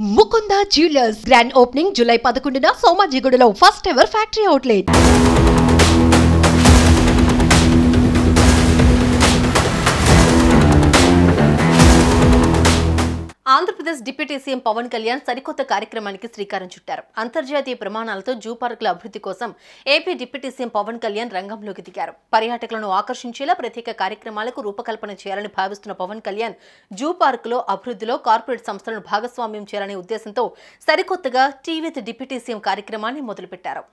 Mukunda jewellers grand opening July 11న సోమాజిగూడలో first ever factory outlet. Andhra Pradesh deputy CM Pawan Kalyan సరికొత్త కార్యక్రమానికి శ్రీకారం చుట్టారు. అంతర్జాతీయ ప్రమాణాలతో జూ పార్కుల అభివృద్ధి కోసం AP deputy CM Pawan Kalyan రంగంలోకి దిగారు. పర్యాటకులను ఆకర్షించేలా ప్రత్యేక కార్యక్రమాలకు రూపకల్పన చేయాలని భావిస్తున్న పవన్ కళ్యాణ్ జూ పార్కులో అభివృద్ధిలో కార్పొరేట్ సంస్థలను భాగస్వామ్యం చేయాలనే ఉద్దేశంతో సరికొత్తగా టీ విత్ డిప్యూటీ సీఎం కార్యక్రమాన్ని మొదలుపెట్టారు.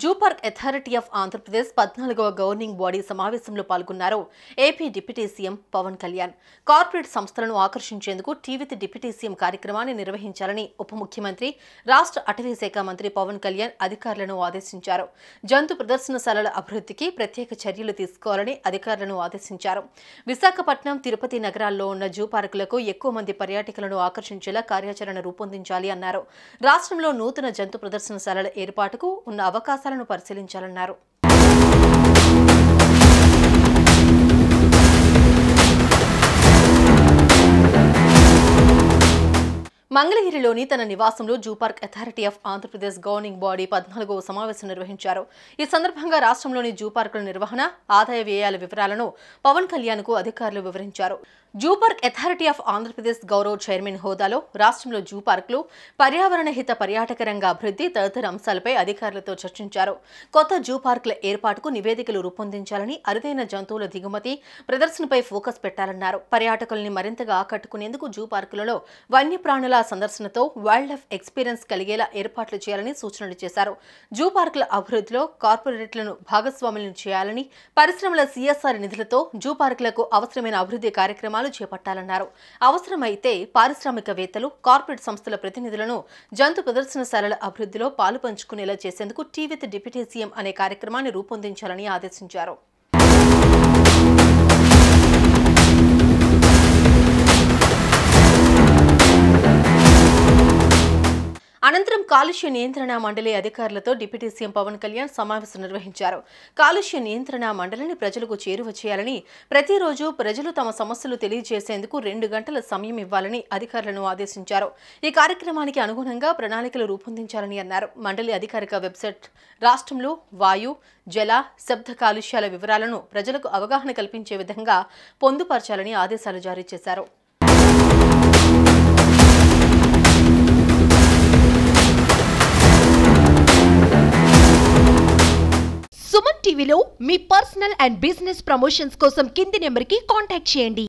Zoo park authority of Andhra Pradesh 14వ గవర్నింగ్ బాడీ సమావేశంలో పాల్గొన్నారు AP deputy CM Pawan Kalyan. Corporate సంస్థలను ఆకర్షించేందుకు టీ విత్ డిప్యూటీ సీఎం కార్యక్రమాన్ని నిర్వహించాలని ఉప ముఖ్యమంత్రి రాష్ట్ర అటవీ శాఖ మంత్రి పవన్ కళ్యాణ్ అధికారులను ఆదేశించారు. జంతు ప్రదర్శనశాలల అభివృద్ధికి ప్రత్యేక చర్యలు తీసుకోవాలని అధికారులను ఆదేశించారు. విశాఖపట్నం, తిరుపతి నగరాల్లో ఉన్న జూ పార్కులకు ఎక్కువ మంది పర్యాటకులను ఆకర్షించేలా కార్యాచరణ రూపొందించాలి అన్నారు. రాష్ట్రంలో నూతన జంతు ప్రదర్శనశాలల ఏర్పాటుకు ఉన్న అవకాశాలను పరిశీలించాలన్నారు. మంగళగిరిలోని తన నివాసంలో zoo park authority of Andhra Pradesh governing body 14వ సమావేశం నిర్వహించారు. ఈ సందర్భంగా రాష్ట్రంలోని జూ పార్కుల నిర్వహణ, ఆదాయ వ్యయాల వివరాలను పవన్ కళ్యాణ్ కు అధికారులు వివరించారు. Zoo park authority of Andhra Pradesh గౌరవ చైర్మన్ హోదాలో రాష్ట్రంలో జూ పార్కులు, పర్యావరణ హిత పర్యాటక రంగ అభివృద్ధి తదితర అంశాలపై అధికారులతో చర్చించారు. కొత్త జూ పార్కుల ఏర్పాటుకు నివేదికలు రూపొందించాలని, అరుదైన జంతువుల దిగుమతి, ప్రదర్శనపై ఫోకస్ పెట్టాలన్నారు. పర్యాటకుల్ని మరింతగా ఆకట్టుకునేందుకు జూ పార్కులలో వన్యప్రాణుల సందర్శనతో వైల్డ్ లైఫ్ ఎక్స్పీరియన్స్ కలిగేలా ఏర్పాట్లు చేయాలని సూచనలు చేశారు. జూ పార్కుల అభివృద్ధిలో కార్పొరేట్లను భాగస్వాములను చేయాలని, పరిశ్రమల CSR నిధులతో జూ పార్కులకు అవసరమైన అభివృద్ధి కార్యక్రమాలు చేపట్టాలన్నారు. అవసరమైతే పారిశ్రామికవేత్తలు, కార్పొరేట్ సంస్థల ప్రతినిధులను జంతు ప్రదర్శనశాలల అభివృద్ధిలో పాలు పంచుకునేలా చేసేందుకు టీ విత్ డిప్యూటీ సీఎం అనే కార్యక్రమాన్ని రూపొందించాలని ఆదేశించారు. అనంతరం కాలుష్య నియంత్రణ మండలి అధికారులతో డిప్యూటీ సీఎం పవన్ కళ్యాణ్ సమావేశం నిర్వహించారు. కాలుష్య నియంత్రణ మండలిని ప్రజలకు చేరువ చేయాలని, ప్రతిరోజు ప్రజలు తమ సమస్యలు తెలియజేసేందుకు 2 గంటల సమయం ఇవ్వాలని అధికారులను ఆదేశించారు. ఈ కార్యక్రమానికి అనుగుణంగా ప్రణాళికలు రూపొందించాలని అన్నారు. మండలి అధికారిక వెబ్సైట్ రాష్ట్రంలో వాయు, జల, శబ్ద కాలుష్యాల వివరాలను ప్రజలకు అవగాహన కల్పించే విధంగా పొందుపరచాలని ఆదేశాలు జారీ చేశారు. సుమన్ టీవీలో మీ పర్సనల్ అండ్ బిజినెస్ ప్రమోషన్స్ కోసం కింది నెంబర్కి కాంటాక్ట్ చేయండి.